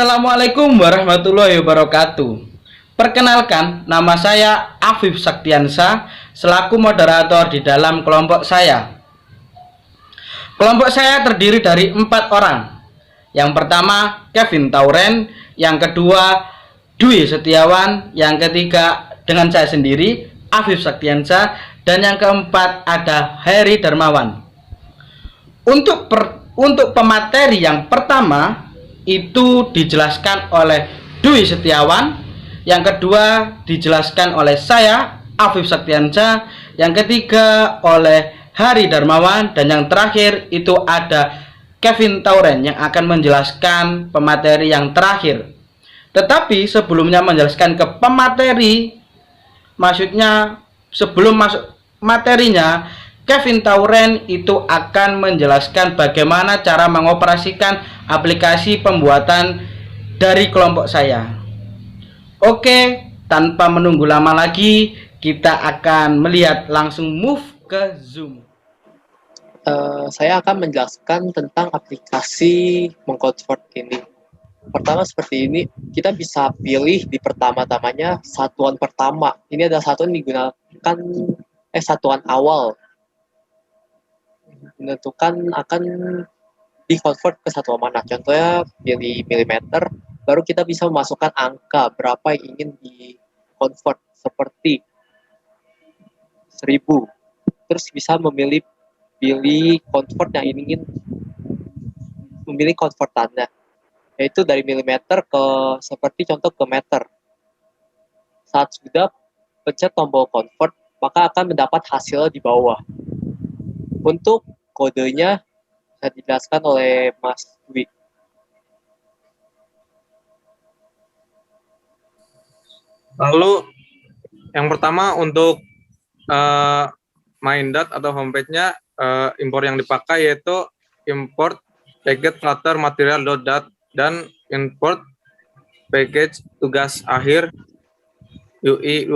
Assalamualaikum warahmatullahi wabarakatuh. Perkenalkan, nama saya Afif Saktiansa selaku moderator di dalam kelompok saya. Kelompok saya terdiri dari 4 orang. Yang pertama Kevin Tauren, yang kedua Dwi Setiawan, yang ketiga dengan saya sendiri Afif Saktiansa, dan yang keempat ada Heri Darmawan. Untuk pemateri yang pertama itu dijelaskan oleh Dwi Setiawan, yang kedua dijelaskan oleh saya Afif Saktiansa, yang ketiga oleh Hari Darmawan, dan yang terakhir itu ada Kevin Tauren yang akan menjelaskan pemateri yang terakhir. Tetapi sebelumnya menjelaskan ke pemateri, maksudnya sebelum masuk materinya, Kevin Tauren itu akan menjelaskan bagaimana cara mengoperasikan aplikasi pembuatan dari kelompok saya. Oke, tanpa menunggu lama lagi, kita akan melihat langsung move ke Zoom. Saya akan menjelaskan tentang aplikasi mengconvert ini. Pertama seperti ini, kita bisa pilih di pertama-tamanya satuan pertama. Ini adalah satuan digunakan satuan awal. Menentukan akan di-convert ke satuan mana. Contohnya pilih milimeter, baru kita bisa memasukkan angka berapa yang ingin di-convert, seperti 1000. Terus bisa pilih convert yang ingin memilih konvertannya, yaitu dari milimeter ke seperti contoh ke meter. Saat sudah pencet tombol convert, maka akan mendapat hasil di bawah. Untuk kodenya bisa dijelaskan oleh Mas Dwi. Lalu yang pertama untuk MindDat atau homepage-nya, import yang dipakai yaitu import package flutter material.dat dan import package tugas akhir UI2.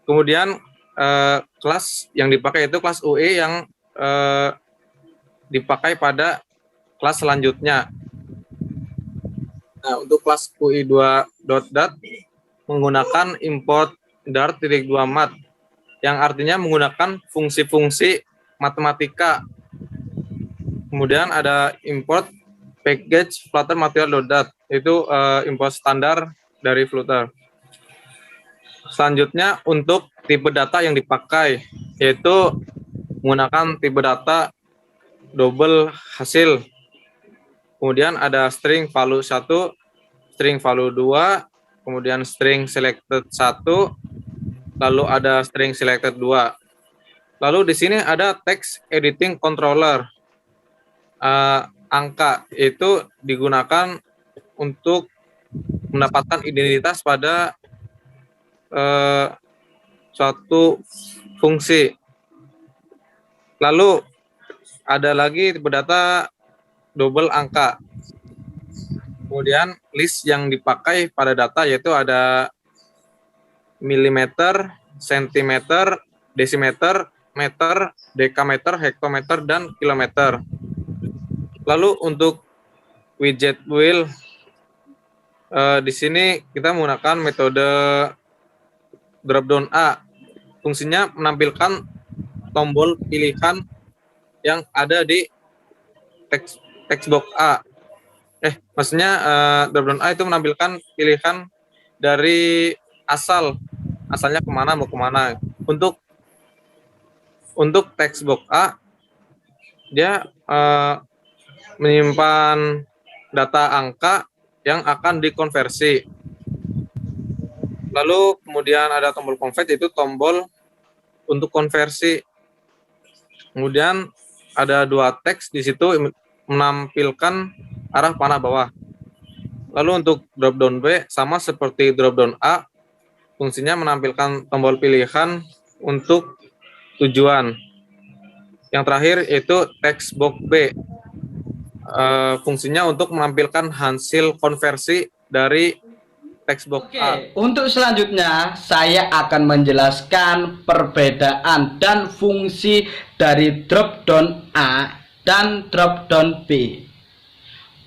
Kemudian kelas yang dipakai itu kelas UE yang dipakai pada kelas selanjutnya. Nah, untuk kelas UI2.dat menggunakan import dart.2mat yang artinya menggunakan fungsi-fungsi matematika. Kemudian ada import package flutter material.dat, itu import standar dari Flutter. Selanjutnya untuk tipe data yang dipakai, yaitu menggunakan tipe data double hasil. Kemudian ada string value 1, string value 2, kemudian string selected 1, lalu ada string selected 2. Lalu di sini ada text editing controller. Angka itu digunakan untuk mendapatkan identitas pada suatu fungsi. Lalu ada lagi tipe data double angka. Kemudian list yang dipakai pada data yaitu ada milimeter, sentimeter, desimeter, meter, dekameter, hektometer, dan kilometer. Lalu untuk widget wheel, di sini kita menggunakan metode dropdown A. Fungsinya menampilkan tombol pilihan yang ada di text box A. Maksudnya dropdown A itu menampilkan pilihan dari asalnya kemana mau kemana. Untuk text box A, dia menyimpan data angka yang akan dikonversi. Lalu kemudian ada tombol convert, itu tombol untuk konversi. Kemudian ada 2 teks di situ menampilkan arah panah bawah. Lalu untuk dropdown B sama seperti dropdown A, fungsinya menampilkan tombol pilihan untuk tujuan. Yang terakhir yaitu text box B, fungsinya untuk menampilkan hasil konversi dari text box A. Untuk selanjutnya saya akan menjelaskan perbedaan dan fungsi dari dropdown A dan dropdown B.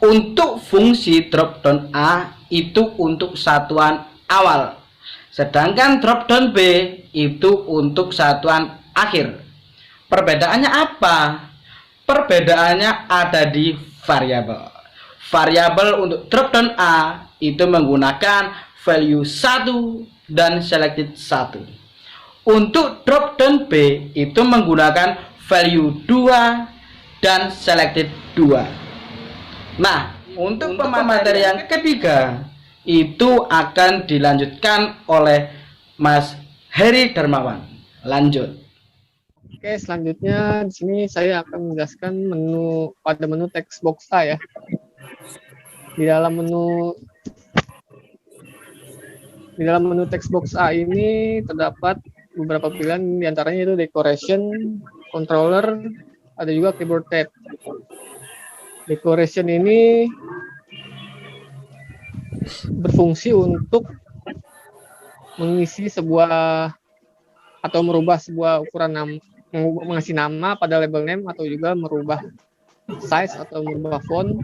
Untuk fungsi drop down A itu untuk satuan awal, sedangkan drop down B itu untuk satuan akhir. Perbedaannya apa? Perbedaannya ada di variabel. Variabel untuk drop down A itu menggunakan value 1 dan selected 1. Untuk drop down B itu menggunakan value 2 dan selected 2. Nah, untuk pematerian ketiga itu akan dilanjutkan oleh Mas Heri Darmawan. Lanjut. Oke, selanjutnya di sini saya akan menjelaskan menu text box A ya. Di dalam menu text box A ini terdapat beberapa pilihan, diantaranya itu decoration, controller, ada juga keyboard tab. Decoration ini berfungsi untuk mengisi sebuah atau merubah sebuah ukuran mengasih nama pada label name, atau juga merubah size atau merubah font.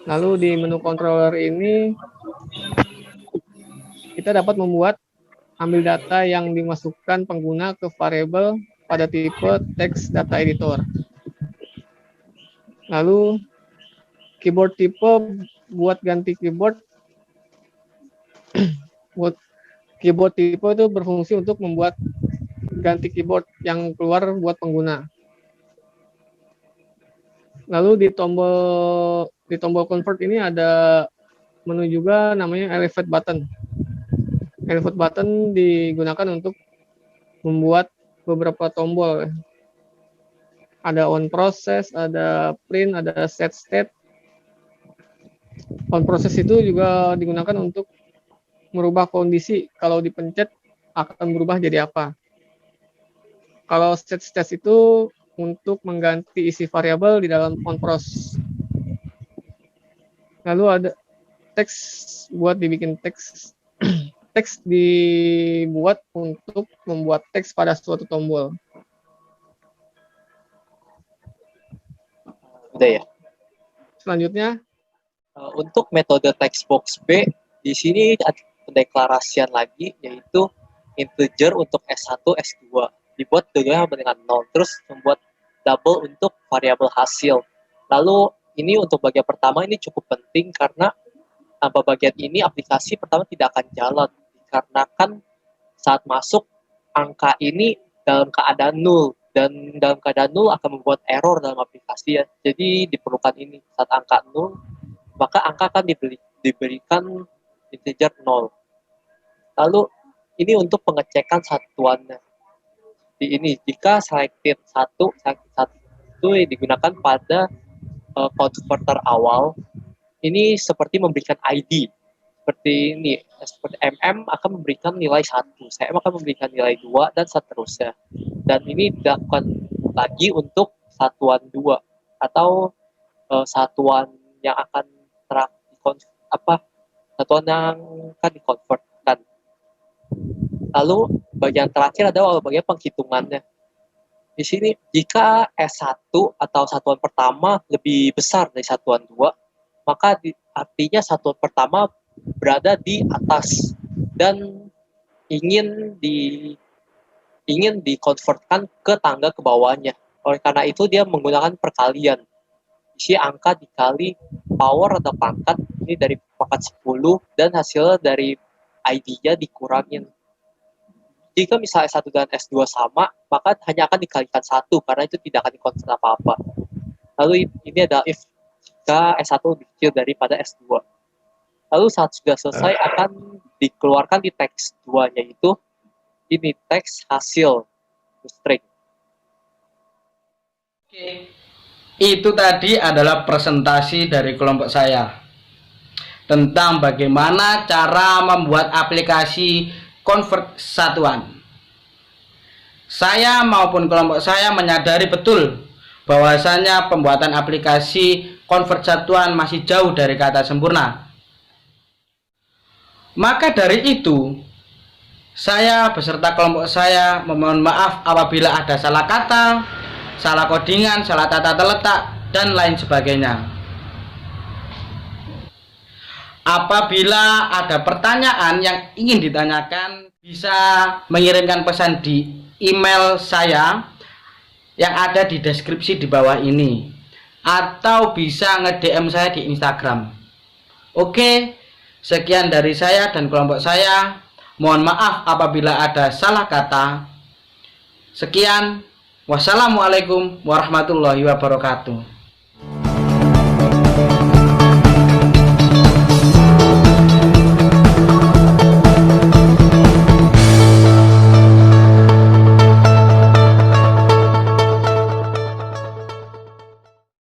Lalu di menu controller ini kita dapat ambil data yang dimasukkan pengguna ke variabel pada tipe text data editor. Lalu keyboard tipe buat ganti keyboard. Buat keyboard tipe itu berfungsi untuk membuat ganti keyboard yang keluar buat pengguna. Lalu di tombol convert ini ada menu juga namanya elevate button. Elevate button digunakan untuk membuat beberapa tombol. Ada on process, ada print, ada set state. On process itu juga digunakan untuk merubah kondisi, kalau dipencet akan berubah jadi apa. Kalau set state itu untuk mengganti isi variabel di dalam on process. Lalu ada teks buat dibikin teks. Teks dibuat untuk membuat teks pada suatu tombol. Udah ya. Selanjutnya, Untuk metode text box B, di sini ada pendeklarasian lagi, yaitu integer untuk S1, S2. Dibuat dengan 0, terus membuat double untuk variabel hasil. Lalu ini untuk bagian pertama ini cukup penting karena tanpa bagian ini aplikasi pertama tidak akan jalan. Dikarenakan saat masuk angka ini dalam keadaan nol, dan dalam keadaan nol akan membuat error dalam aplikasi ya. Jadi diperlukan ini, saat angka nol maka angka akan diberikan integer 0. Lalu ini untuk pengecekan satuannya. Di ini jika selected 1 itu digunakan pada converter awal, ini seperti memberikan ID. Seperti ini, seperti MM akan memberikan nilai 1, CM akan memberikan nilai 2, dan seterusnya. Dan ini dilakukan lagi untuk satuan 2 atau satuan yang akan satuan yang akan dikonvertkan. Lalu bagian terakhir adalah bagian penghitungannya. Di sini jika S1 atau satuan pertama lebih besar dari satuan 2, maka artinya satuan pertama berada di atas dan ingin dikonvertkan ke tangga ke bawahnya. Oleh karena itu dia menggunakan perkalian. Isi angka dikali power atau pangkat ini dari pangkat 10 dan hasilnya dari ID-nya dikurangin. Jika misalnya S1 dan S2 sama, maka hanya akan dikalikan 1 karena itu tidak akan dikonvert apa-apa. Lalu ini adalah if jika S1 lebih kecil daripada S2. Lalu saat sudah selesai akan dikeluarkan di teks 2, yaitu ini teks hasil string. Oke. Itu tadi adalah presentasi dari kelompok saya tentang bagaimana cara membuat aplikasi convert satuan. Saya maupun kelompok saya menyadari betul bahwasanya pembuatan aplikasi convert satuan masih jauh dari kata sempurna. Maka dari itu, saya beserta kelompok saya memohon maaf apabila ada salah kata, salah codingan, salah tata terletak, dan lain sebagainya. Apabila ada pertanyaan yang ingin ditanyakan, bisa mengirimkan pesan di email saya yang ada di deskripsi di bawah ini, atau bisa nge-DM saya di Instagram. Oke, sekian dari saya dan kelompok saya. Mohon maaf apabila ada salah kata. Sekian, wassalamualaikum warahmatullahi wabarakatuh.